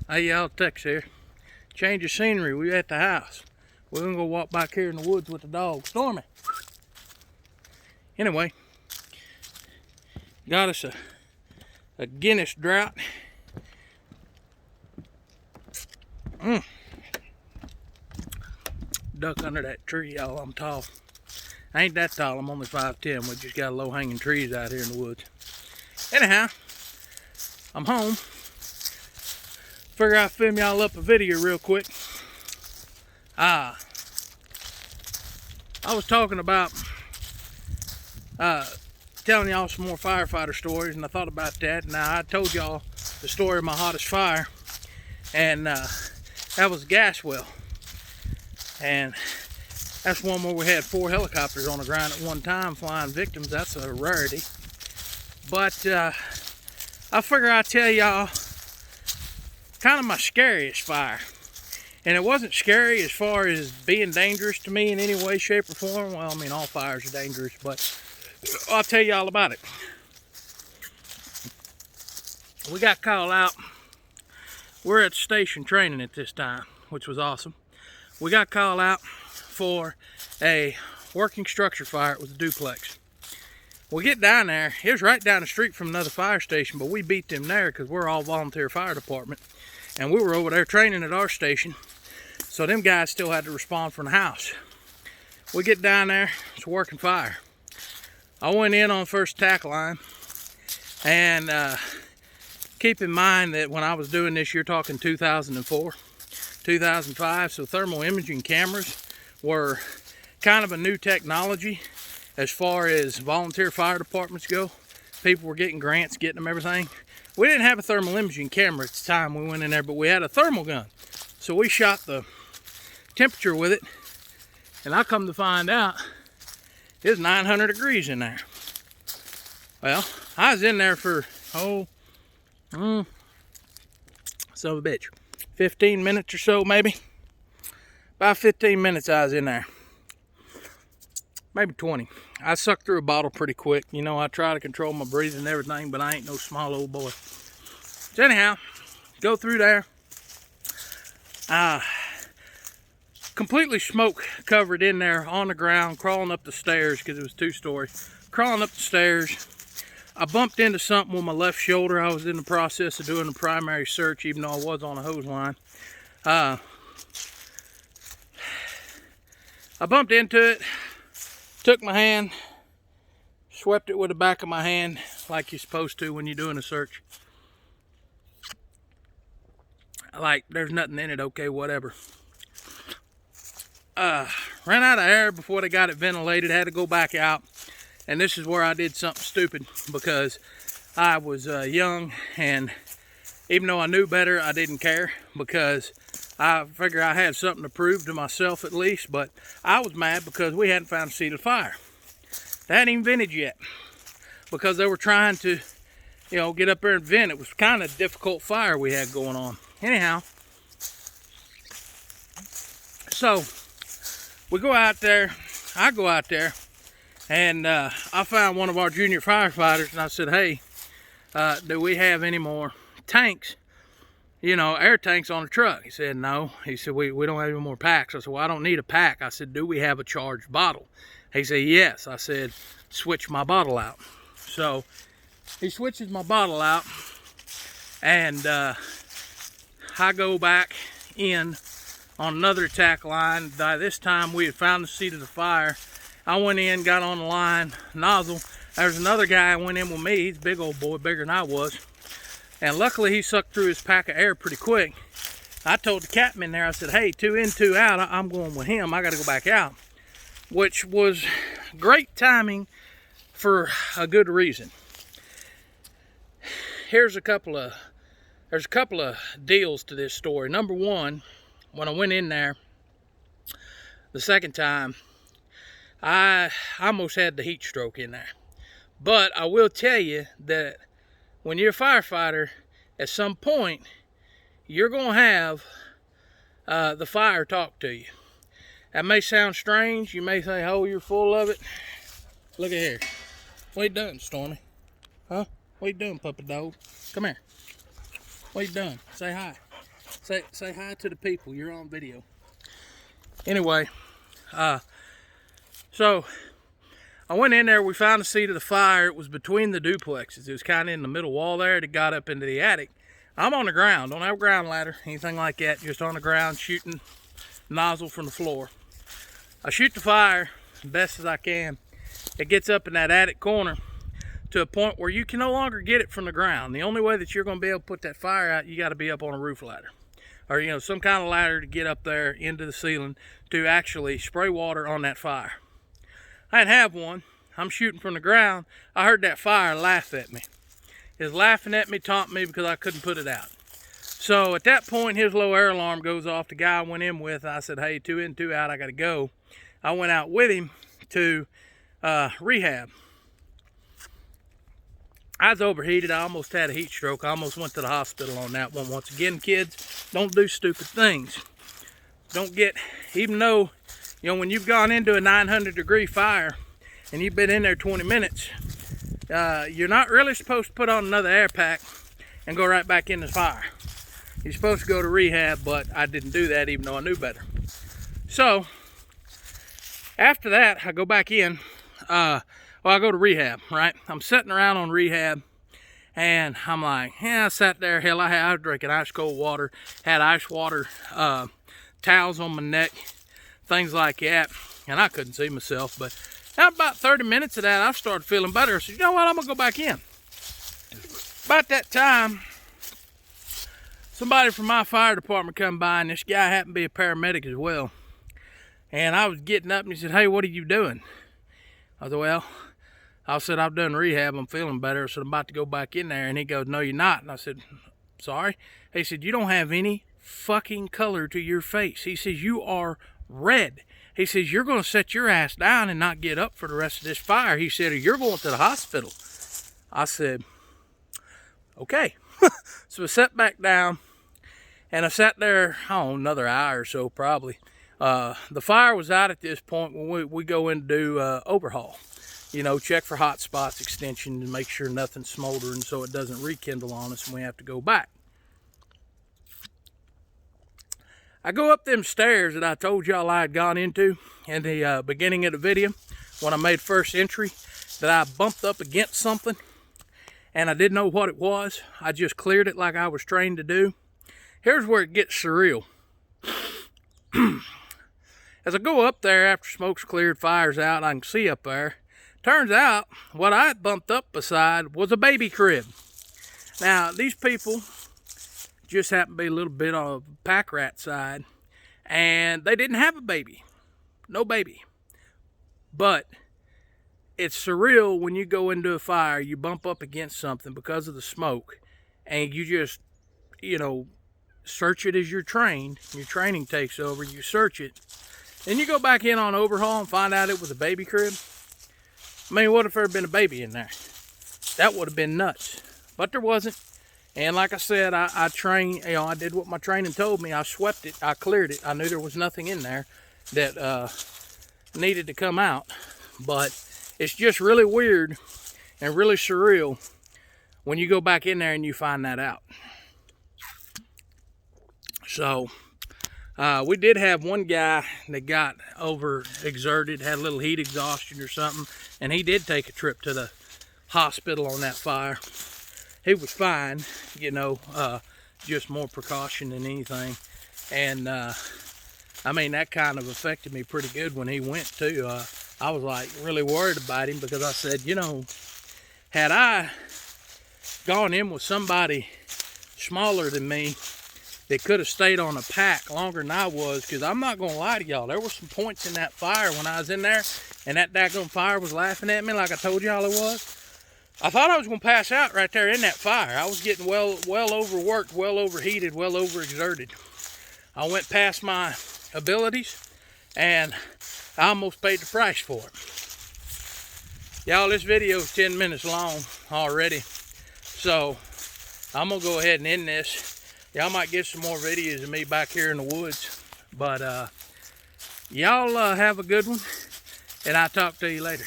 Hey y'all, Tex here. Change of scenery, we at the house. We're gonna go walk back here in the woods with the dog. Stormy. Anyway, got us a Guinness drought. Duck under that tree, y'all. I'm tall. I ain't that tall, I'm only 5'10". We just got low hanging trees out here in the woods. Anyhow, I'm home. Figure I'd film y'all up a video real quick. I was talking about telling y'all some more firefighter stories, and I thought about that. Now, I told y'all the story of my hottest fire, and that was a gas well. And that's one where we had 4 helicopters on the ground at one time flying victims. That's a rarity. But I figure I'd tell y'all kind of my scariest fire. And it wasn't scary as far as being dangerous to me in any way, shape, or form. Well, I mean, all fires are dangerous, but I'll tell you all about it. We got called out. We're at the station training at this time, which was awesome. We got called out for a working structure fire. It was a duplex. We get down there. It was right down the street from another fire station, but we beat them there because we're all volunteer fire department. And we were over there training at our station. So them guys still had to respond from the house. We get down there, it's a working fire. I went in on first tack line, and keep in mind that when I was doing this, you're talking 2004, 2005, so thermal imaging cameras were kind of a new technology as far as volunteer fire departments go. People were getting grants, getting them everything. We didn't have a thermal imaging camera at the time we went in there, but we had a thermal gun. So we shot the temperature with it, and I come to find out it's 900 degrees in there. Well, I was in there for, son of a bitch, 15 minutes or so maybe. About 15 minutes I was in there. Maybe 20. I sucked through a bottle pretty quick. You know, I try to control my breathing and everything, but I ain't no small old boy. So anyhow, go through there. Completely smoke covered in there on the ground, crawling up the stairs because it was 2-story. Crawling up the stairs. I bumped into something with my left shoulder. I was in the process of doing a primary search, even though I was on a hose line. I bumped into it, took my hand, swept it with the back of my hand like you're supposed to when you're doing a search. Like, there's nothing in it, okay, whatever. Ran out of air before they got it ventilated, had to go back out. And this is where I did something stupid because I was young, and even though I knew better, I didn't care because I figured I had something to prove to myself at least. But I was mad because we hadn't found a seat of fire. They hadn't even vented yet because they were trying to, you know, get up there and vent. It was kind of a difficult fire we had going on. Anyhow, so we go out there, I go out there, and I found one of our junior firefighters, and I said, hey, do we have any more tanks, you know, air tanks on the truck? He said, no. He said, we don't have any more packs. I said, well, I don't need a pack. I said, do we have a charged bottle? He said, yes. I said, switch my bottle out. So he switches my bottle out, and I go back in on another attack line. By this time we had found the seat of the fire. I went in, got on the line, nozzle. There's another guy went in with me. He's a big old boy, bigger than I was. And luckily he sucked through his pack of air pretty quick. I told the captain in there, I said, hey, 2 in, 2 out. I'm going with him. I got to go back out. Which was great timing for a good reason. There's a couple of deals to this story. Number one, when I went in there the second time, I almost had the heat stroke in there. But I will tell you that when you're a firefighter, at some point, you're going to have the fire talk to you. That may sound strange. You may say, oh, you're full of it. Look at here. What you doing, Stormy? Huh? What you doing, puppy dog? Come here. What you doing? Say hi. Say hi to the people. You're on video. Anyway, so I went in there. We found the seat of the fire. It was between the duplexes. It was kind of in the middle wall there. It got up into the attic. I'm on the ground. Don't have a ground ladder, anything like that. Just on the ground shooting nozzle from the floor. I shoot the fire as best as I can. It gets up in that attic corner to a point where you can no longer get it from the ground. The only way that you're going to be able to put that fire out, you got to be up on a roof ladder. Or, you know, some kind of ladder to get up there into the ceiling to actually spray water on that fire. I didn't have one. I'm shooting from the ground. I heard that fire laugh at me. It was laughing at me, taunting me because I couldn't put it out. So at that point, his low air alarm goes off. The guy I went in with, I said, hey, 2 in, 2 out, I got to go. I went out with him to rehab. I was overheated. I almost had a heat stroke. I almost went to the hospital on that one. Once again, kids, don't do stupid things. Don't get, even though, you know, when you've gone into a 900-degree fire and you've been in there 20 minutes, you're not really supposed to put on another air pack and go right back in the fire. You're supposed to go to rehab, but I didn't do that even though I knew better. So, after that, I go back in. Well, I go to rehab, right? I'm sitting around on rehab, and I'm like, yeah, I sat there. Hell, I was drinking ice cold water, had ice water towels on my neck, things like that, and I couldn't see myself. But after about 30 minutes of that, I started feeling better. I said, you know what, I'm going to go back in. About that time, somebody from my fire department come by, and this guy happened to be a paramedic as well. And I was getting up, and he said, hey, what are you doing? I said, well, I said, I've done rehab, I'm feeling better. I said, I'm about to go back in there. And he goes, no, you're not. And I said, sorry? He said, you don't have any fucking color to your face. He says, you are red. He says, you're going to set your ass down and not get up for the rest of this fire. He said, or you're going to the hospital. I said, okay. So I sat back down, and I sat there, another hour or so probably. The fire was out at this point when we go in to do overhaul. You know, check for hot spots, extension, and make sure nothing's smoldering so it doesn't rekindle on us and we have to go back. I go up them stairs that I told y'all I had gone into in the beginning of the video when I made first entry, that I bumped up against something and I didn't know what it was. I just cleared it like I was trained to do. Here's where it gets surreal. As I go up there after smoke's cleared, fire's out, I can see up there. Turns out, what I had bumped up beside was a baby crib. Now, these people just happen to be a little bit on the pack rat side, and they didn't have a baby. No baby. But it's surreal when you go into a fire, you bump up against something because of the smoke, and you just, you know, search it as you're trained. Your training takes over, you search it. Then you go back in on overhaul and find out it was a baby crib. I mean, what if there had been a baby in there? That would have been nuts. But there wasn't. And like I said, I trained, you know, I did what my training told me. I swept it, I cleared it. I knew there was nothing in there that needed to come out. But it's just really weird and really surreal when you go back in there and you find that out. So, we did have one guy that got overexerted, had a little heat exhaustion or something, and he did take a trip to the hospital on that fire. He was fine, you know, just more precaution than anything. And, I mean, that kind of affected me pretty good when he went too. I was like really worried about him because I said, you know, had I gone in with somebody smaller than me, they could have stayed on a pack longer than I was, because I'm not going to lie to y'all, there were some points in that fire when I was in there, and that daggone fire was laughing at me like I told y'all it was. I thought I was going to pass out right there in that fire. I was getting well overworked, well overheated, well overexerted. I went past my abilities, and I almost paid the price for it. Y'all, this video is 10 minutes long already, so I'm going to go ahead and end this. Y'all might get some more videos of me back here in the woods. But y'all have a good one, and I'll talk to you later.